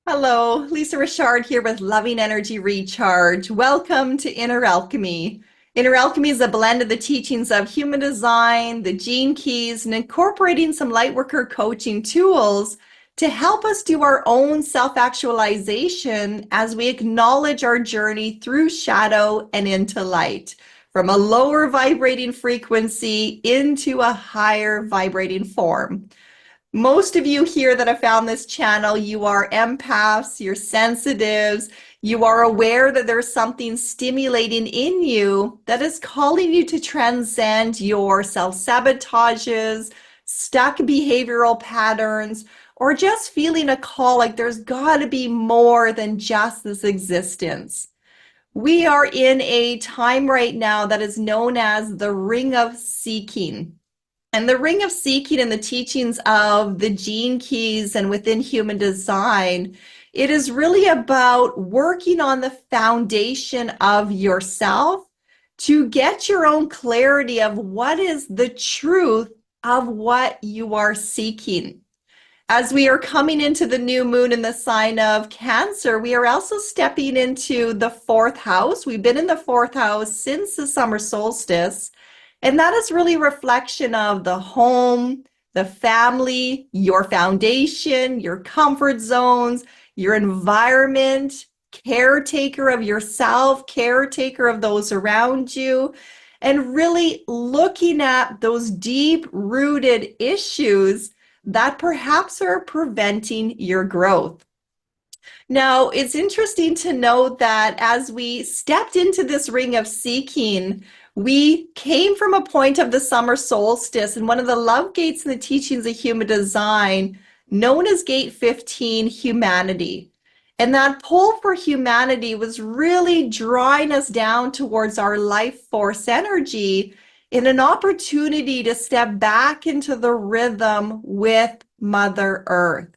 Hello, Lisa Richard here with Loving Energy Recharge. Welcome to Inner Alchemy. Inner Alchemy is a blend of the teachings of human design, the gene keys, and incorporating some Lightworker coaching tools to help us do our own self-actualization as we acknowledge our journey through shadow and into light, from a lower vibrating frequency into a higher vibrating form. Most of you here that have found this channel, you are empaths, you're sensitives, you are aware that there's something stimulating in you that is calling you to transcend your self-sabotages, stuck behavioral patterns, or just feeling a call like there's got to be more than just this existence. We are in a time right now that is known as the Ring of Seeking. And the Ring of Seeking and the teachings of the gene keys and within human design, it is really about working on the foundation of yourself to get your own clarity of what is the truth of what you are seeking. As we are coming into the new moon in the sign of Cancer, we are also stepping into the fourth house. We've been in the fourth house since the summer solstice. And that is really a reflection of the home, the family, your foundation, your comfort zones, your environment, caretaker of yourself, caretaker of those around you, and really looking at those deep-rooted issues that perhaps are preventing your growth. Now, it's interesting to note that as we stepped into this ring of seeking, we came from a point of the summer solstice and one of the love gates in the teachings of human design, known as Gate 15, humanity. And that pull for humanity was really drawing us down towards our life force energy in an opportunity to step back into the rhythm with Mother Earth.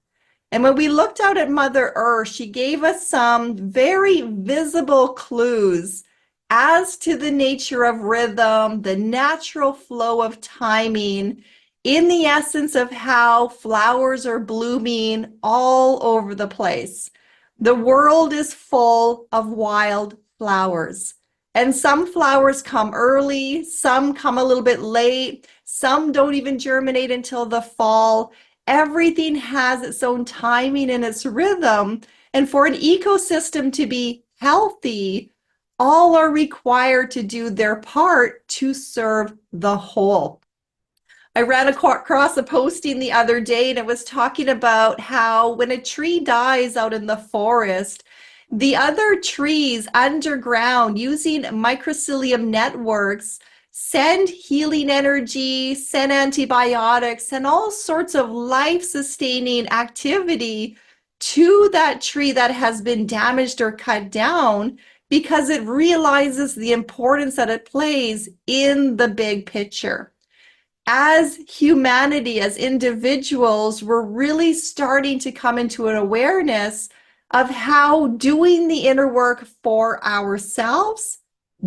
And when we looked out at Mother Earth, she gave us some very visible clues as to the nature of rhythm, the natural flow of timing, in the essence of how flowers are blooming all over the place. The world is full of wild flowers. And some flowers come early, some come a little bit late, some don't even germinate until the fall. Everything has its own timing and its rhythm. And for an ecosystem to be healthy, all are required to do their part to serve the whole. I ran across a posting the other day and it was talking about how when a tree dies out in the forest, the other trees underground using mycelium networks send healing energy, send antibiotics, and all sorts of life-sustaining activity to that tree that has been damaged or cut down because it realizes the importance that it plays in the big picture. As humanity, as individuals, we're really starting to come into an awareness of how doing the inner work for ourselves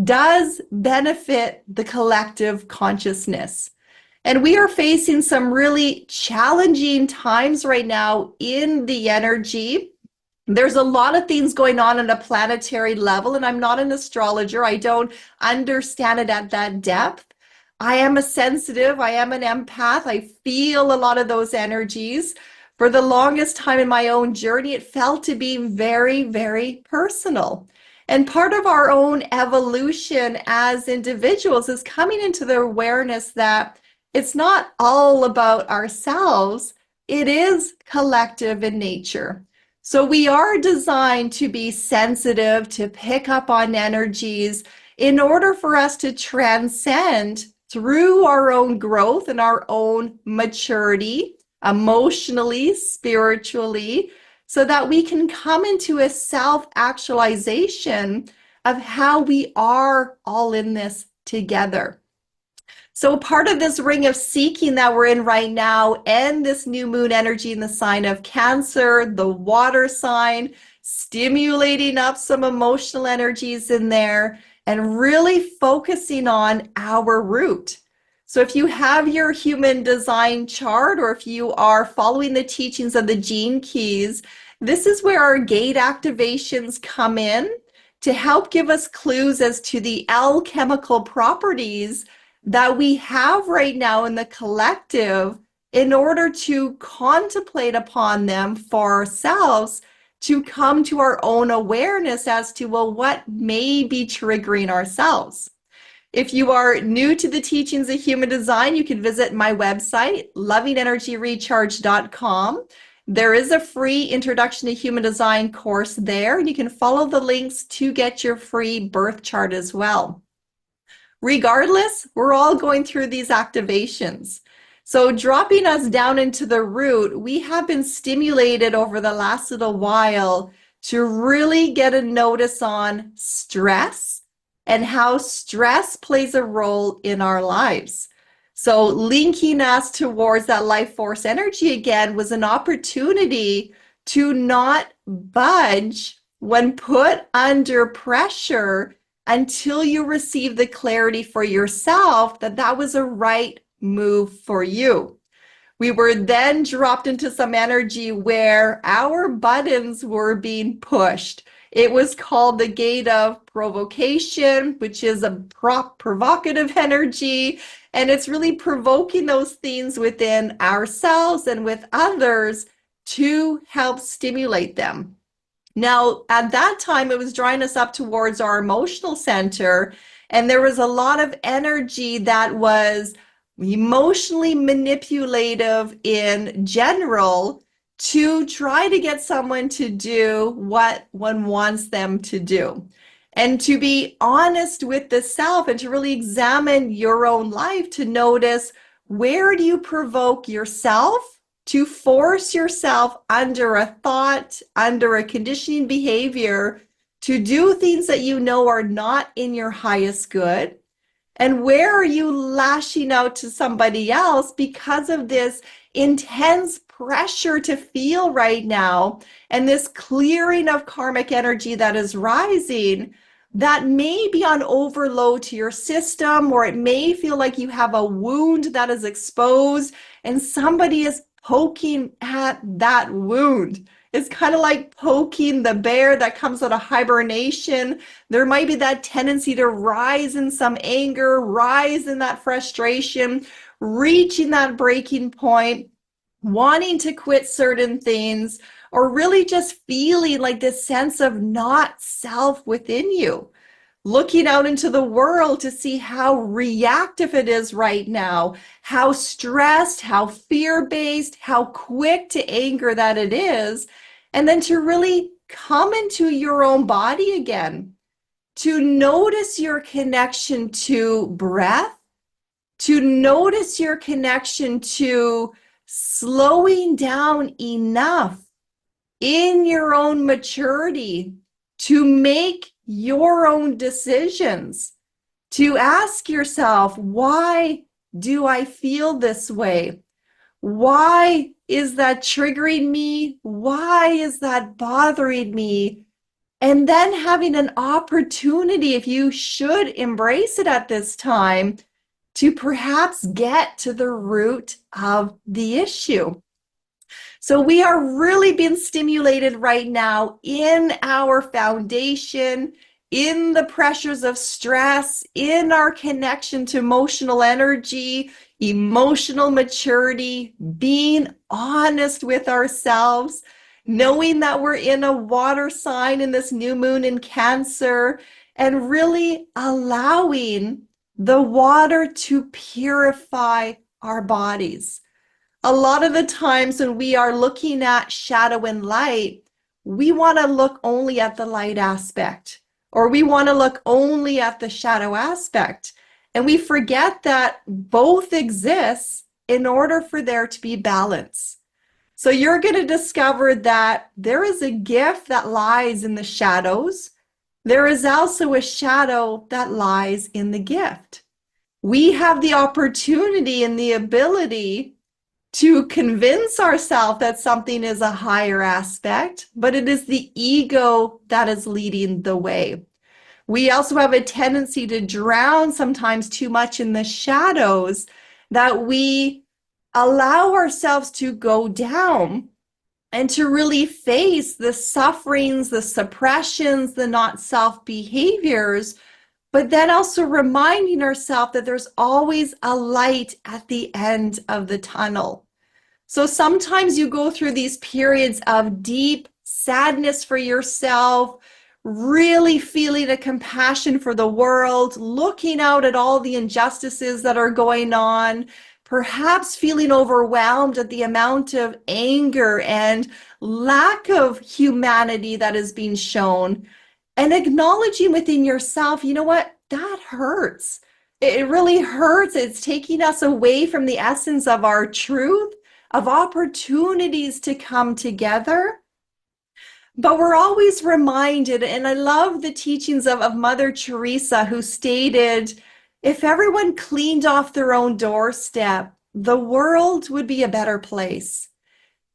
does benefit the collective consciousness. And we are facing some really challenging times right now in the energy. There's a lot of things going on a planetary level, and I'm not an astrologer. I don't understand it at that depth. I am a sensitive, I am an empath. I feel a lot of those energies. For the longest time in my own journey, it felt to be very, very personal. And part of our own evolution as individuals is coming into the awareness that it's not all about ourselves, it is collective in nature. So we are designed to be sensitive, to pick up on energies in order for us to transcend through our own growth and our own maturity, emotionally, spiritually, so that we can come into a self-actualization of how we are all in this together. So part of this ring of seeking that we're in right now and this new moon energy in the sign of Cancer, the water sign, stimulating up some emotional energies in there and really focusing on our root. So if you have your human design chart or if you are following the teachings of the gene keys, This is where our gate activations come in to help give us clues as to the alchemical properties that we have right now in the collective in order to contemplate upon them for ourselves to come to our own awareness as to, well, what may be triggering ourselves. If you are new to the teachings of human design, you can visit my website, lovingenergyrecharge.com. There is a free introduction to human design course there, and you can follow the links to get your free birth chart as well. Regardless, we're all going through these activations. So dropping us down into the root, we have been stimulated over the last little while to really get a notice on stress and how stress plays a role in our lives. So linking us towards that life force energy again was an opportunity to not budge when put under pressure until you receive the clarity for yourself that that was a right move for you. We were then dropped into some energy where our buttons were being pushed. It was called the gate of provocation, which is a provocative energy, and it's really provoking those things within ourselves and with others to help stimulate them. Now, at that time, it was drawing us up towards our emotional center, and there was a lot of energy that was emotionally manipulative in general to try to get someone to do what one wants them to do. And to be honest with the self and to really examine your own life to notice, where do you provoke yourself to force yourself under a thought, under a conditioning behavior to do things that you know are not in your highest good? And where are you lashing out to somebody else because of this intense pressure to feel right now and this clearing of karmic energy that is rising that may be on overload to your system, or it may feel like you have a wound that is exposed and somebody is poking at that wound. It's kind of like poking the bear that comes out of hibernation. There might be that tendency to rise in some anger, rise in that frustration, reaching that breaking point, wanting to quit certain things, or really just feeling like this sense of not self within you. Looking out into the world to see how reactive it is right now, how stressed, how fear-based, how quick to anger that it is, and then to really come into your own body again, to notice your connection to breath, to notice your connection to slowing down enough in your own maturity to make your own decisions, to ask yourself, why do I feel this way? Why is that triggering me? Why is that bothering me? And then having an opportunity, if you should embrace it at this time, to perhaps get to the root of the issue. So we are really being stimulated right now in our foundation, in the pressures of stress, in our connection to emotional energy, emotional maturity, being honest with ourselves, knowing that we're in a water sign in this new moon in Cancer, and really allowing the water to purify our bodies. A lot of the times when we are looking at shadow and light, we want to look only at the light aspect, or we want to look only at the shadow aspect. And we forget that both exist in order for there to be balance. So you're going to discover that there is a gift that lies in the shadows. There is also a shadow that lies in the gift. We have the opportunity and the ability to convince ourselves that something is a higher aspect, but it is the ego that is leading the way. We also have a tendency to drown sometimes too much in the shadows, that we allow ourselves to go down and to really face the sufferings, the suppressions, the not self behaviors, but then also reminding ourselves that there's always a light at the end of the tunnel. So sometimes you go through these periods of deep sadness for yourself, really feeling a compassion for the world, looking out at all the injustices that are going on, perhaps feeling overwhelmed at the amount of anger and lack of humanity that is being shown, and acknowledging within yourself, you know what, that hurts. It really hurts. It's taking us away from the essence of our truth, of opportunities to come together. But we're always reminded, and I love the teachings of Mother Teresa, who stated, if everyone cleaned off their own doorstep, the world would be a better place.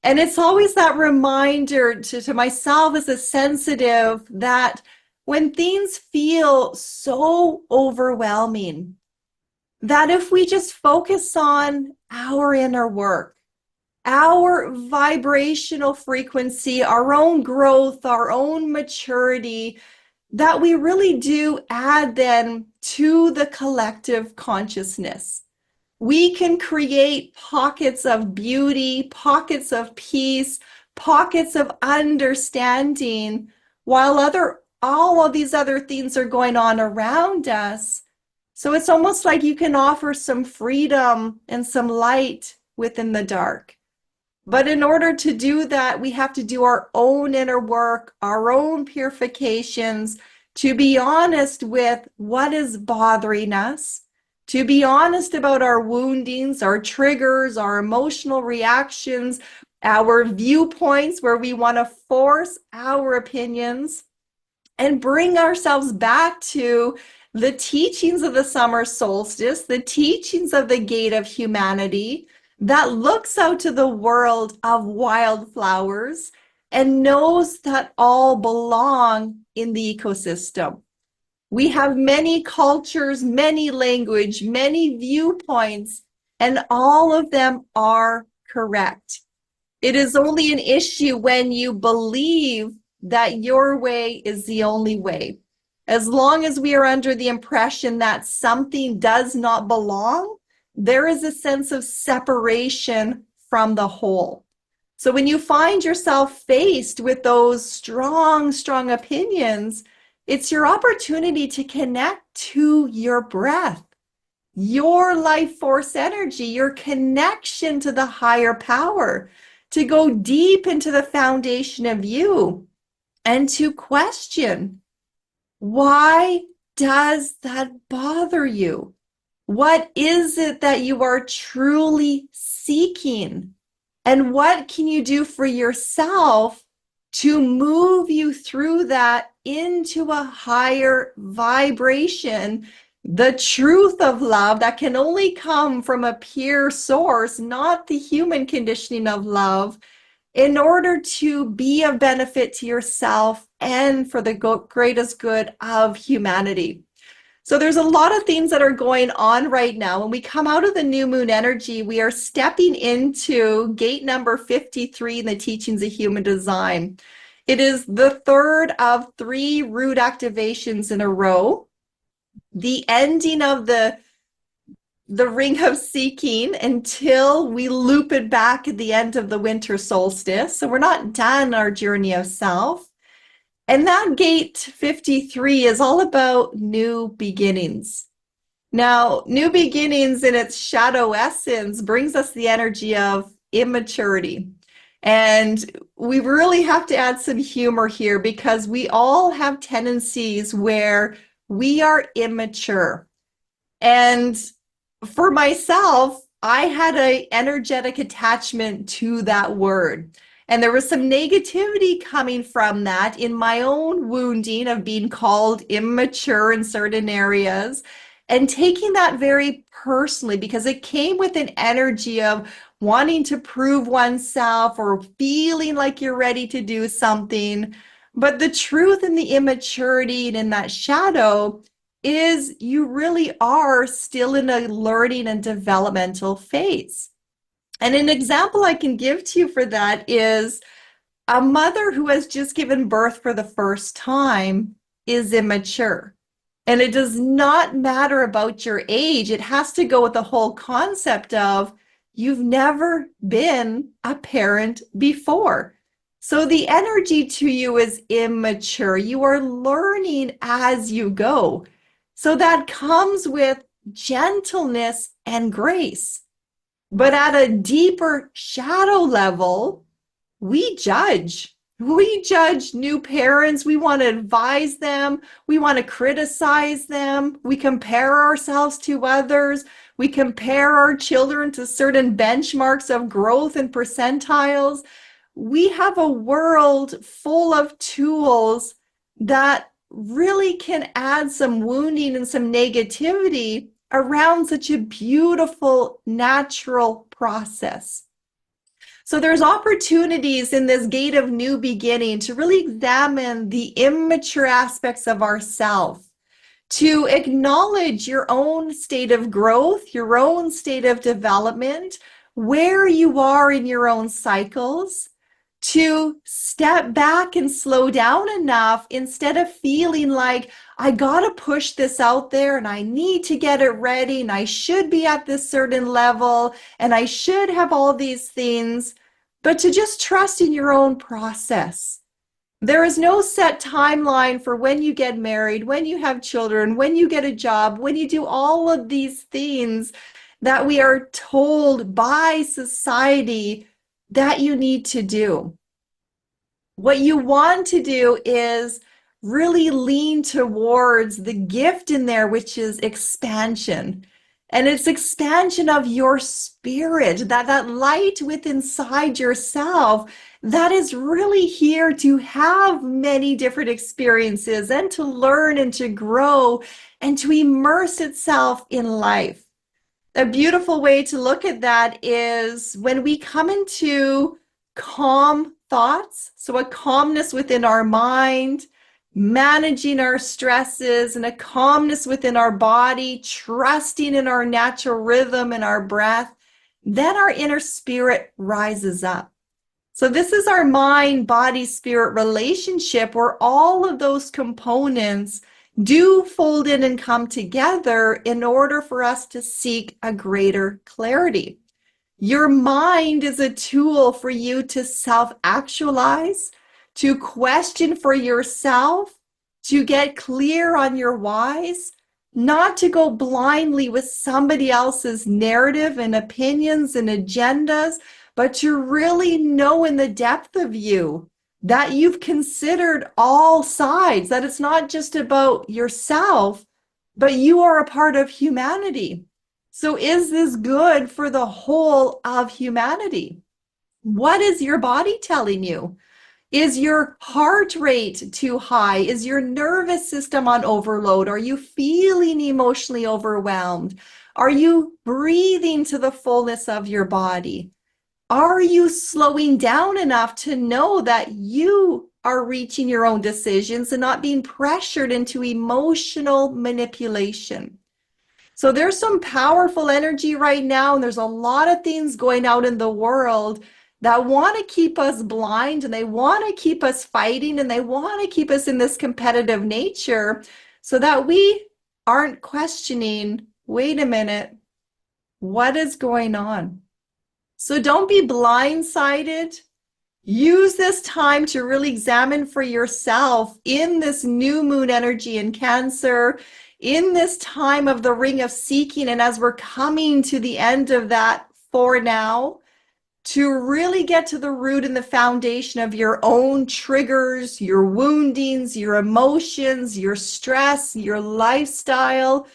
And it's always that reminder to myself as a sensitive that when things feel so overwhelming, that if we just focus on our inner work, our vibrational frequency, our own growth, our own maturity, that we really do add then to the collective consciousness. We can create pockets of beauty, pockets of peace, pockets of understanding, while all of these other things are going on around us. So it's almost like you can offer some freedom and some light within the dark. But in order to do that, we have to do our own inner work, our own purifications, to be honest with what is bothering us, to be honest about our woundings, our triggers, our emotional reactions, our viewpoints where we want to force our opinions, and bring ourselves back to the teachings of the summer solstice, the teachings of the gate of humanity that looks out to the world of wildflowers and knows that all belong in the ecosystem. We have many cultures, many language, many viewpoints, and all of them are correct. It is only an issue when you believe that your way is the only way. As long as we are under the impression that something does not belong, there is a sense of separation from the whole. So when you find yourself faced with those strong opinions, it's your opportunity to connect to your breath, your life force energy, your connection to the higher power, to go deep into the foundation of you and to question, why does that bother you? What is it that you are truly seeking? And what can you do for yourself to move you through that into a higher vibration, the truth of love that can only come from a pure source, not the human conditioning of love, in order to be of benefit to yourself and for the greatest good of humanity. So there's a lot of things that are going on right now. When we come out of the new moon energy, we are stepping into gate number 53 in the teachings of human design. It is the third of 3 root activations in a row, the ending of the ring of seeking until we loop it back at the end of the winter solstice. So we're not done our journey of self. And that gate 53 is all about new beginnings. Now, new beginnings in its shadow essence brings us the energy of immaturity. And we really have to add some humor here because we all have tendencies where we are immature. And for myself, I had an energetic attachment to that word. And there was some negativity coming from that in my own wounding of being called immature in certain areas and taking that very personally because it came with an energy of wanting to prove oneself or feeling like you're ready to do something. But the truth in the immaturity and in that shadow is you really are still in a learning and developmental phase. And an example I can give to you for that is A mother who has just given birth for the first time is immature. And it does not matter about your age. It has to go with the whole concept of you've never been a parent before. So the energy to you is immature. You are learning as you go. So that comes with gentleness and grace. But at a deeper shadow level, we judge. We judge new parents. We want to advise them. We want to criticize them. We compare ourselves to others. We compare our children to certain benchmarks of growth and percentiles. We have a world full of tools that really can add some wounding and some negativity around such a beautiful natural process. So there's opportunities in this gate of new beginning to really examine the immature aspects of ourself, to acknowledge your own state of growth, your own state of development, where you are in your own cycles, to step back and slow down enough instead of feeling like I gotta push this out there and I need to get it ready and I should be at this certain level and I should have all these things, but to just trust in your own process. There is no set timeline for when you get married, when you have children, when you get a job, when you do all of these things that we are told by society that you need to do. What you want to do is really lean towards the gift in there, which is expansion. And it's expansion of your spirit, that light within inside yourself that is really here to have many different experiences and to learn and to grow and to immerse itself in life. A beautiful way to look at that is when we come into calm thoughts, so a calmness within our mind, managing our stresses, and a calmness within our body, trusting in our natural rhythm and our breath, then our inner spirit rises up. So this is our mind, body, spirit relationship where all of those components do fold in and come together in order for us to seek a greater clarity. Your mind is a tool for you to self-actualize, to question for yourself, to get clear on your whys, not to go blindly with somebody else's narrative and opinions and agendas, but to really know in the depth of you that you've considered all sides, that it's not just about yourself, but you are a part of humanity. So is this good for the whole of humanity? What is your body telling you? Is your heart rate too high? Is your nervous system on overload? Are you feeling emotionally overwhelmed? Are you breathing to the fullness of your body? Are you slowing down enough to know that you are reaching your own decisions and not being pressured into emotional manipulation? So there's some powerful energy right now, and there's a lot of things going out in the world that want to keep us blind, and they want to keep us fighting, and they want to keep us in this competitive nature so that we aren't questioning, wait a minute, what is going on? So don't be blindsided. Use this time to really examine for yourself in this new moon energy in Cancer, in this time of the ring of seeking, and as we're coming to the end of that for now, to really get to the root and the foundation of your own triggers, your woundings, your emotions, your stress, your lifestyle,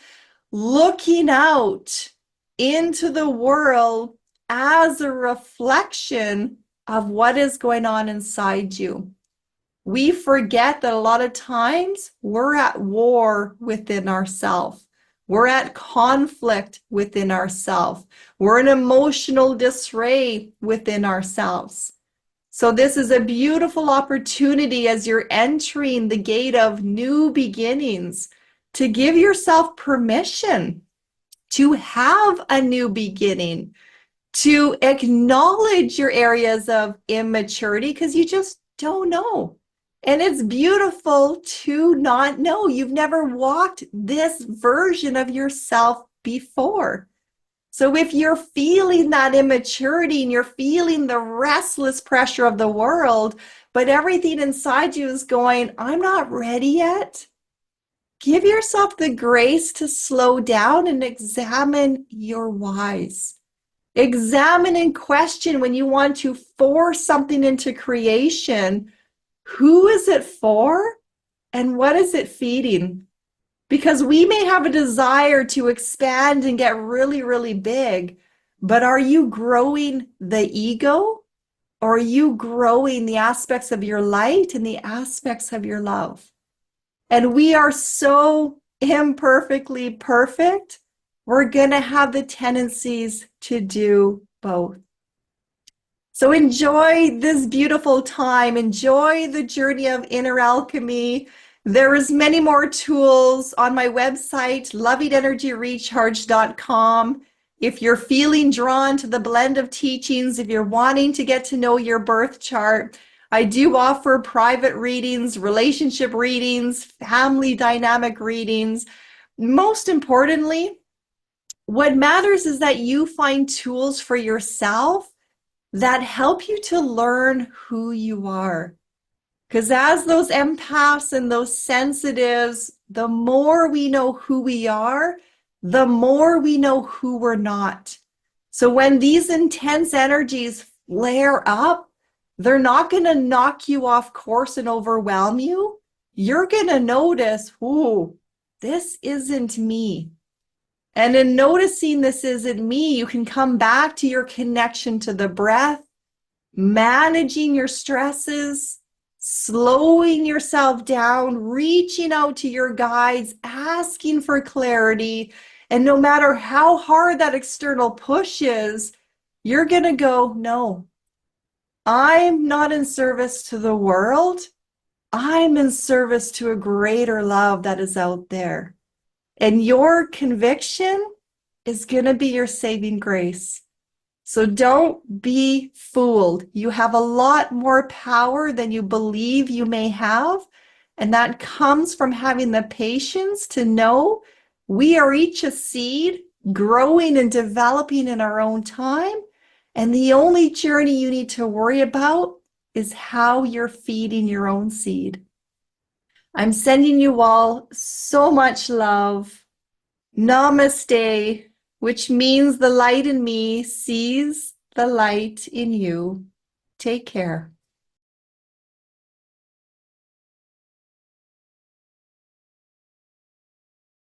looking out into the world as a reflection of what is going on inside you. We forget that a lot of times we're at war within ourselves. We're at conflict within ourselves. We're in emotional disarray within ourselves. So this is a beautiful opportunity as you're entering the gate of new beginnings to give yourself permission to have a new beginning, to acknowledge your areas of immaturity, because you just don't know. And it's beautiful to not know. You've never walked this version of yourself before. So if you're feeling that immaturity and you're feeling the restless pressure of the world, but everything inside you is going, I'm not ready yet, give yourself the grace to slow down and examine your whys. Examine and question when you want to force something into creation. Who is it for? And what is it feeding? Because we may have a desire to expand and get really, really big, but are you growing the ego? Or are you growing the aspects of your light and the aspects of your love? And we are so imperfectly perfect, we're going to have the tendencies to do both. So enjoy this beautiful time. Enjoy the journey of inner alchemy. There is many more tools on my website, lovingenergyrecharge.com. If you're feeling drawn to the blend of teachings, if you're wanting to get to know your birth chart, I do offer private readings, relationship readings, family dynamic readings. Most importantly, what matters is that you find tools for yourself that help you to learn who you are. Because as those empaths and those sensitives, the more we know who we are, the more we know who we're not. So when these intense energies flare up, they're not going to knock you off course and overwhelm you. You're going to notice, ooh, this isn't me. And in noticing this isn't me, you can come back to your connection to the breath, managing your stresses, slowing yourself down, reaching out to your guides, asking for clarity. And no matter how hard that external push is, you're going to go, no, I'm not in service to the world. I'm in service to a greater love that is out there. And your conviction is going to be your saving grace. So don't be fooled. You have a lot more power than you believe you may have. And that comes from having the patience to know we are each a seed growing and developing in our own time. And the only journey you need to worry about is how you're feeding your own seed. I'm sending you all so much love. Namaste, which means the light in me sees the light in you. Take care.